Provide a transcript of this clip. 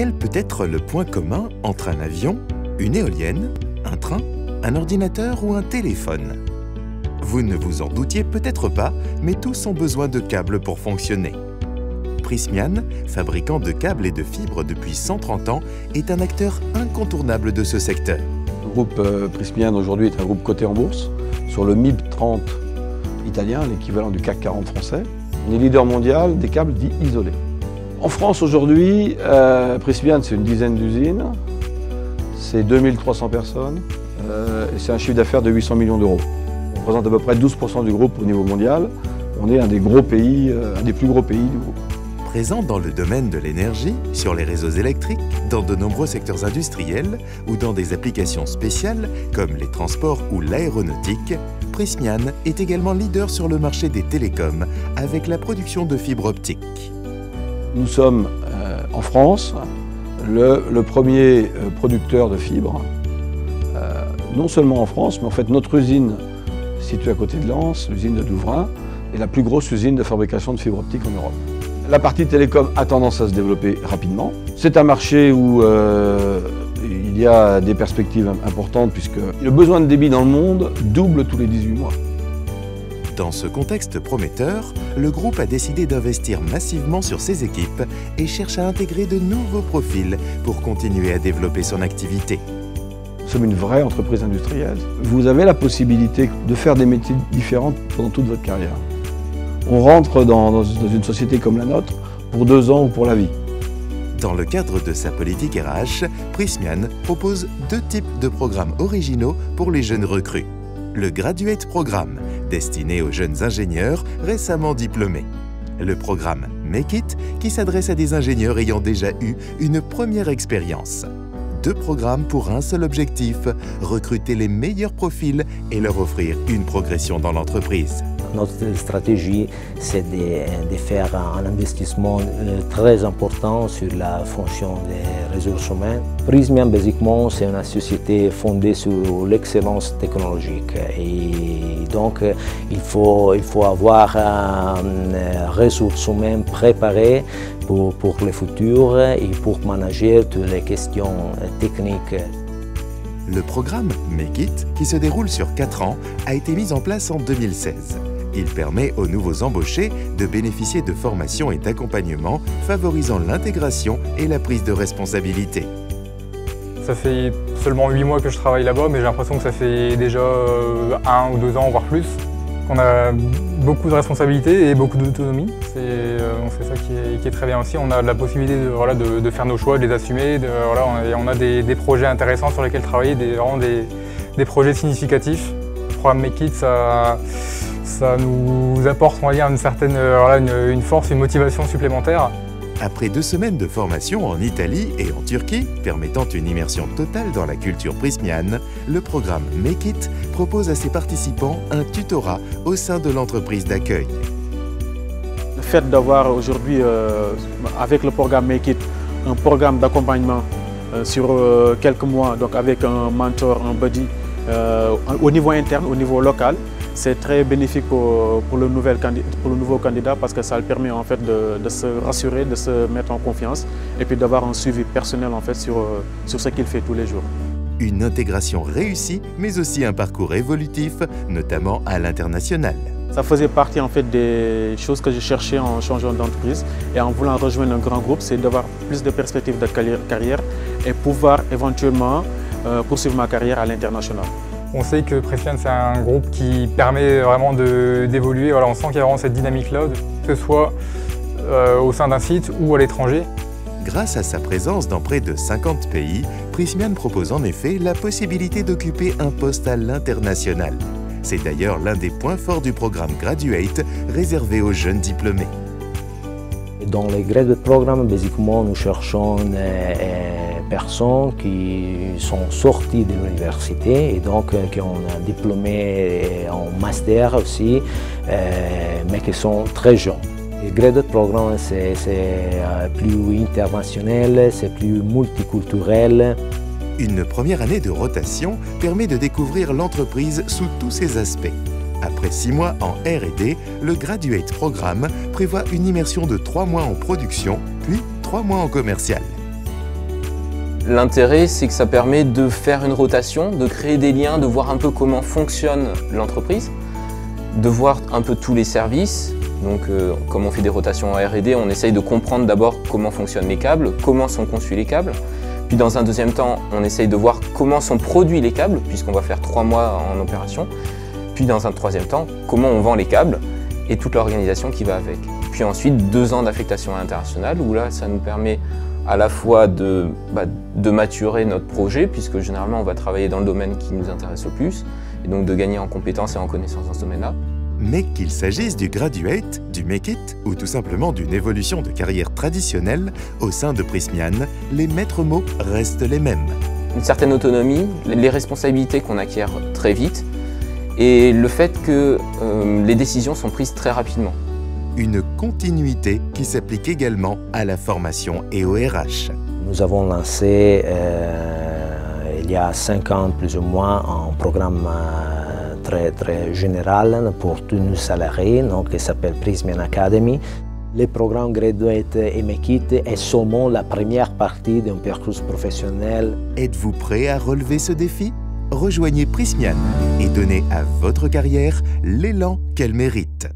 Quel peut être le point commun entre un avion, une éolienne, un train, un ordinateur ou un téléphone? Vous ne vous en doutiez peut-être pas, mais tous ont besoin de câbles pour fonctionner. Prysmian, fabricant de câbles et de fibres depuis 130 ans, est un acteur incontournable de ce secteur. Le groupe Prysmian aujourd'hui est un groupe coté en bourse sur le MIB 30 italien, l'équivalent du CAC 40 français. On est leader mondial des câbles dits isolés. En France aujourd'hui, Prysmian c'est une dizaine d'usines, c'est 2300 personnes et c'est un chiffre d'affaires de 800 millions d'euros. On représente à peu près 12% du groupe au niveau mondial. On est un des gros pays, un des plus gros pays du groupe. Présent dans le domaine de l'énergie, sur les réseaux électriques, dans de nombreux secteurs industriels ou dans des applications spéciales comme les transports ou l'aéronautique, Prysmian est également leader sur le marché des télécoms avec la production de fibres optiques. Nous sommes en France le premier producteur de fibres, non seulement en France, mais en fait notre usine située à côté de Lens, l'usine de Douvrin, est la plus grosse usine de fabrication de fibres optiques en Europe. La partie télécom a tendance à se développer rapidement. C'est un marché où il y a des perspectives importantes puisque le besoin de débit dans le monde double tous les 18 mois. Dans ce contexte prometteur, le groupe a décidé d'investir massivement sur ses équipes et cherche à intégrer de nouveaux profils pour continuer à développer son activité. Nous sommes une vraie entreprise industrielle. Vous avez la possibilité de faire des métiers différents pendant toute votre carrière. On rentre dans une société comme la nôtre pour 2 ans ou pour la vie. Dans le cadre de sa politique RH, Prysmian propose 2 types de programmes originaux pour les jeunes recrues. Le Graduate Programme, destiné aux jeunes ingénieurs récemment diplômés. Le programme Make It, qui s'adresse à des ingénieurs ayant déjà eu une première expérience. 2 programmes pour un seul objectif, recruter les meilleurs profils et leur offrir une progression dans l'entreprise. Notre stratégie, c'est de faire un investissement très important sur la fonction des ressources humaines. Prysmian, basiquement, c'est une société fondée sur l'excellence technologique. Et donc, il faut avoir une ressources humaines préparées pour le futur et pour manager toutes les questions techniques. Le programme Make It, qui se déroule sur 4 ans, a été mis en place en 2016. Il permet aux nouveaux embauchés de bénéficier de formations et d'accompagnement favorisant l'intégration et la prise de responsabilité. Ça fait seulement 8 mois que je travaille là-bas, mais j'ai l'impression que ça fait déjà 1 ou 2 ans, voire plus. On a beaucoup de responsabilités et beaucoup d'autonomie. C'est ça qui est très bien aussi. On a la possibilité de faire nos choix, de les assumer. On a des projets intéressants sur lesquels travailler, des projets significatifs. Le programme Make It, ça nous apporte, on va dire, une force, une motivation supplémentaire. Après 2 semaines de formation en Italie et en Turquie, permettant une immersion totale dans la culture Prysmian, le programme Make It propose à ses participants un tutorat au sein de l'entreprise d'accueil. Le fait d'avoir aujourd'hui, avec le programme Make It, un programme d'accompagnement sur quelques mois, donc avec un mentor, un buddy, au niveau interne, au niveau local, c'est très bénéfique pour le nouveau candidat parce que ça le permet en fait de se rassurer, de se mettre en confiance et puis d'avoir un suivi personnel en fait sur ce qu'il fait tous les jours. Une intégration réussie, mais aussi un parcours évolutif, notamment à l'international. Ça faisait partie en fait des choses que je cherchais en changeant d'entreprise et en voulant rejoindre un grand groupe, c'est d'avoir plus de perspectives de carrière et pouvoir éventuellement poursuivre ma carrière à l'international. On sait que Prysmian, c'est un groupe qui permet vraiment d'évoluer. On sent qu'il y a vraiment cette dynamique-là, que ce soit au sein d'un site ou à l'étranger. Grâce à sa présence dans près de 50 pays, Prysmian propose en effet la possibilité d'occuper un poste à l'international. C'est d'ailleurs l'un des points forts du programme Graduate, réservé aux jeunes diplômés. Dans les Graduate Programmes, basiquement, nous cherchons personnes qui sont sorties de l'université et donc qui ont un diplômé en master aussi, mais qui sont très jeunes. Le Graduate Programme, c'est plus international, c'est plus multiculturel. Une première année de rotation permet de découvrir l'entreprise sous tous ses aspects. Après 6 mois en R&D, le Graduate Programme prévoit une immersion de 3 mois en production, puis 3 mois en commercial. L'intérêt, c'est que ça permet de faire une rotation, de créer des liens, de voir un peu comment fonctionne l'entreprise, de voir un peu tous les services. Donc, comme on fait des rotations en R&D, on essaye de comprendre d'abord comment fonctionnent les câbles, comment sont conçus les câbles. Puis dans un deuxième temps, on essaye de voir comment sont produits les câbles, puisqu'on va faire 3 mois en opération. Puis dans un troisième temps, comment on vend les câbles et toute l'organisation qui va avec. Puis ensuite, 2 ans d'affectation internationale, où là, ça nous permet à la fois de maturer notre projet, puisque généralement, on va travailler dans le domaine qui nous intéresse le plus, et donc de gagner en compétences et en connaissances dans ce domaine-là. Mais qu'il s'agisse du graduate, du make it ou tout simplement d'une évolution de carrière traditionnelle, au sein de Prysmian, les maîtres mots restent les mêmes. Une certaine autonomie, les responsabilités qu'on acquiert très vite et le fait que les décisions sont prises très rapidement. Une continuité qui s'applique également à la formation et au RH. Nous avons lancé il y a 5 ans plus ou moins un programme très général pour tous nos salariés, donc, qui s'appelle Prysmian Academy. Le programme Graduate et Make It est seulement la première partie d'un parcours professionnel. Êtes-vous prêt à relever ce défi? Rejoignez Prysmian et donnez à votre carrière l'élan qu'elle mérite.